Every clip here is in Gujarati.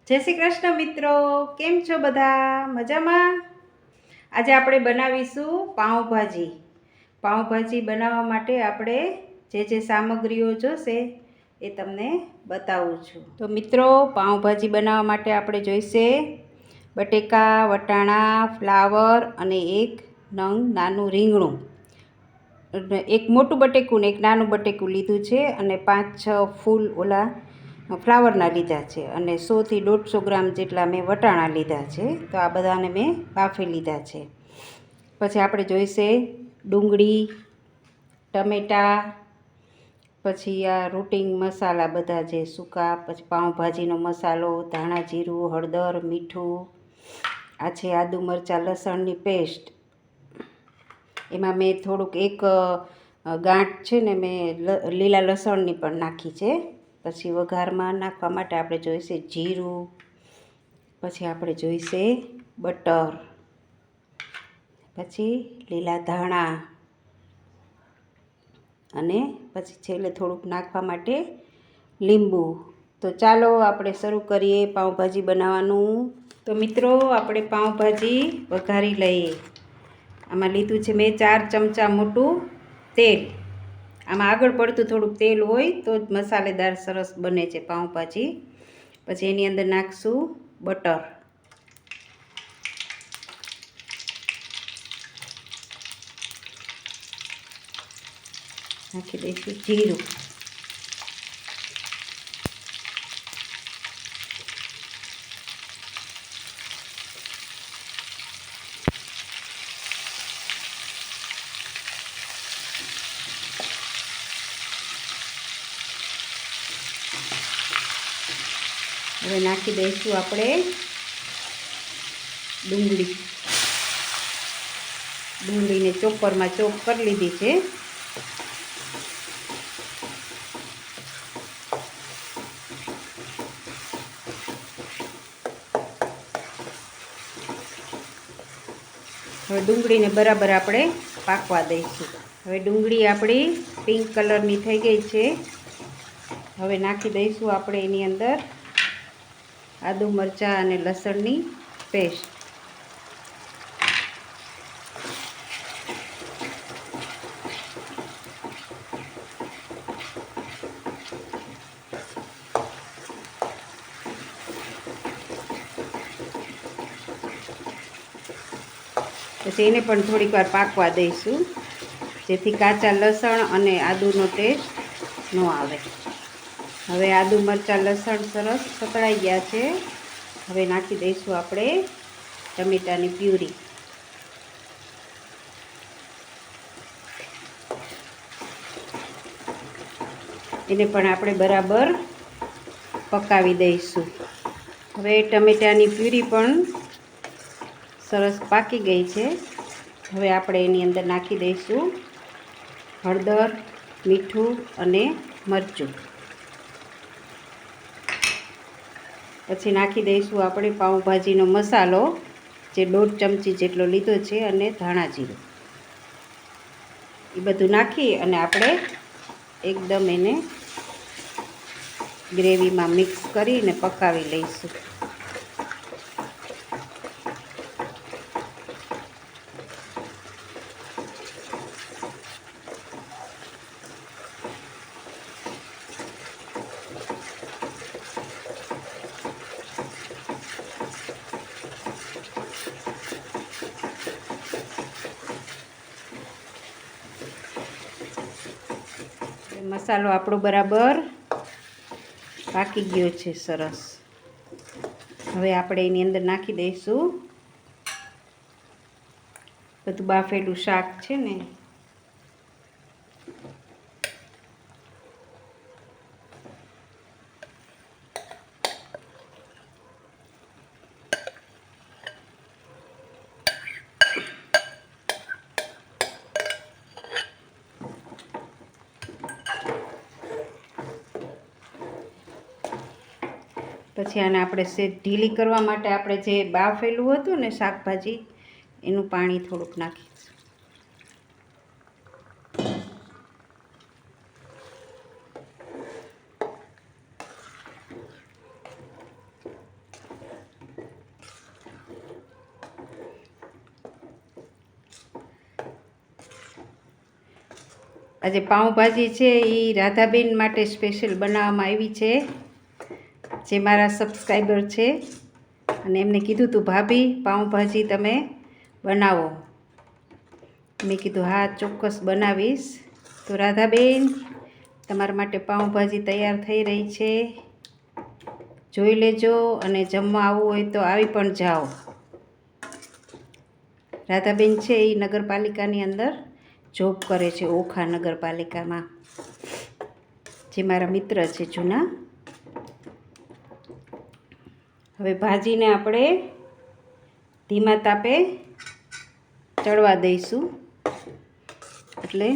જય શ્રી કૃષ્ણ મિત્રો, કેમ છો બધા? મજામાં? આજે આપણે બનાવીશું પાઉંભાજી. પાઉંભાજી બનાવવા માટે આપણે જે સામગ્રીઓ જોશે એ તમને બતાવું છું. તો મિત્રો, પાઉંભાજી બનાવવા માટે આપણે જોઈશે બટેકા, વટાણા, ફ્લાવર અને એક નંગ નાનું રીંગણું. એક મોટું બટેકું ને એક નાનું બટેકું લીધું છે અને 5-6 ફૂલ ઓલા ફ્લાવરના લીધા છે અને 100 થી 150 ગ્રામ જેટલા મેં વટાણા લીધા છે. તો આ બધાને મેં બાફી લીધા છે. પછી આપણે જોઈશે ડુંગળી, ટમેટાં, પછી આ રૂટિંગ મસાલા બધા જે સૂકા, પછી પાઉંભાજીનો મસાલો, ધાણા જીરું, હળદર, મીઠું. આ છે આદુ મરચાં લસણની પેસ્ટ. એમાં મેં થોડુંક એક ગાંઠ છે ને મેં લીલા લસણની પણ નાખી છે. પછી વઘારમાં નાખવા માટે આપણે જોઈશે જીરું, પછી આપણે જોઈશે બટર, પછી લીલા ધાણા અને પછી છેલ્લે થોડુંક નાખવા માટે લીંબુ. તો ચાલો આપણે શરૂ કરીએ પાઉંભાજી બનાવવાનું. તો મિત્રો, આપણે પાઉંભાજી વઘારી લઈએ. આમાં લીધું છે મેં 4 ચમચા મોટું તેલ. આમાં આગળ પડતું થોડુંક તેલ હોય તો જ મસાલેદાર સરસ બને છે પાઉંભાજી. પછી એની અંદર નાખશું બટર, નાખી દઈશું જીરું, હવે નાખી દઈશું આપણે ડુંગળીને ચોપરમાં ચોપ કરી લીધી છે. હવે ડુંગળીને બરાબર આપણે પાકવા દઈશું. હવે ડુંગળી આપણી પિંક કલરની થઈ ગઈ છે. હવે નાખી દઈશું આપણે એની અંદર આદુ મરચાં અને લસણની પેસ્ટ. પછી એને પણ થોડીક વાર પાકવા દઈશું, જેથી કાચા લસણ અને આદુનો ટેસ્ટ ન આવે. હવે આદુ મરચાં લસણ સરસ સતળાઈ ગયા છે. હવે નાખી દઈશું આપણે ટમેટાની પ્યુરી. એને પણ આપણે બરાબર પકાવી દઈશું. હવે ટમેટાની પ્યુરી પણ સરસ પાકી ગઈ છે. હવે આપણે એની અંદર નાખી દઈશું હળદર, મીઠું અને મરચું. પછી નાખી દઈશું આપણે પાઉંભાજીનો મસાલો, જે 1.5 ચમચી જેટલો લીધો છે, અને ધાણા જીરું. એ બધું નાખી અને આપણે એકદમ એને ગ્રેવીમાં મિક્સ કરીને પકાવી લઈશું. મસાલો આપણો બરાબર પાકી ગયો છે સરસ. હવે આપણે એની અંદર નાખી દઈશું બધું બાફેલું શાક છે ને. પછી આને આપણે સેજ ઢીલી કરવા માટે આપણે જે બાફેલું હતું ને શાકભાજી, એનું પાણી થોડુંક નાખીશું. આજે પાઉંભાજી છે એ રાધાબેન માટે સ્પેશિયલ બનાવવામાં આવી છે, જે મારા સબસ્ક્રાઈબર છે. અને એમને કીધું તું ભાભી પાઉંભાજી તમે બનાવો. મેં કીધું હા ચોક્કસ બનાવીશ. તો રાધાબેન તમારા માટે પાઉંભાજી તૈયાર થઈ રહી છે, જોઈ લેજો. અને જમવા આવવું હોય તો આવી પણ જાઓ. રાધાબેન છે એ નગરપાલિકાની અંદર જોબ કરે છે, ઓખા નગરપાલિકામાં, જે મારા મિત્ર છે જૂના. હવે ભાજીને આપણે ધીમા તાપે ચડવા દઈશું, એટલે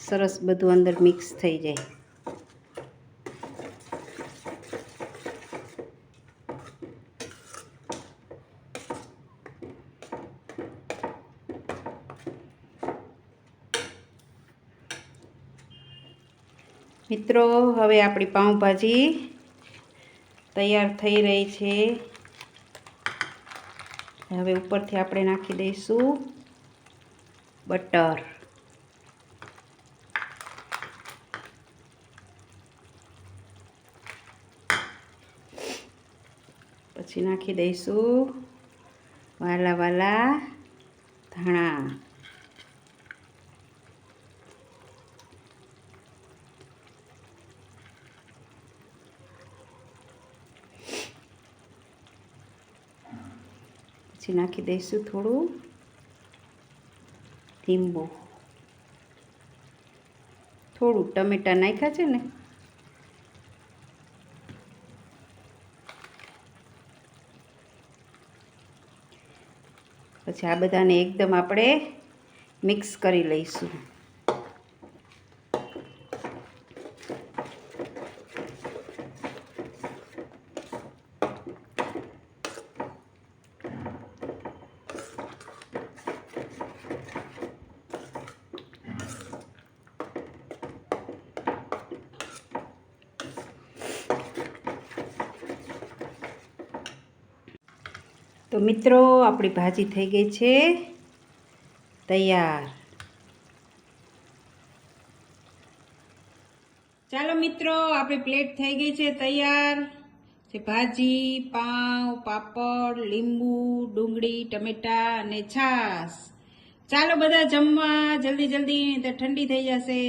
સરસ બધું અંદર મિક્સ થઈ જાય. મિત્રો હવે આપણી પાઉંભાજી તૈયાર થઈ રહી છે. હવે ઉપરથી આપણે નાખી દઈશું બટર. પછી નાખી દઈશું વાલા વાલા ધાણા. પછી નાખી દઈશું થોડું લીંબુ, થોડું ટમેટા નાખ્યા છે ને. પછી આ બધાને એકદમ આપણે મિક્સ કરી લઈશું. તો મિત્રો આપણી ભાજી થઈ ગઈ છે તૈયાર. ચાલો મિત્રો આપણી પ્લેટ થઈ ગઈ છે તૈયાર. જે ભાજી, પાઉં, પાપડ, લીંબુ, ડુંગળી, ટમેટા અને છાશ. ચાલો બધા જમવા જલ્દી જલ્દી, તો ઠંડી થઈ જશે.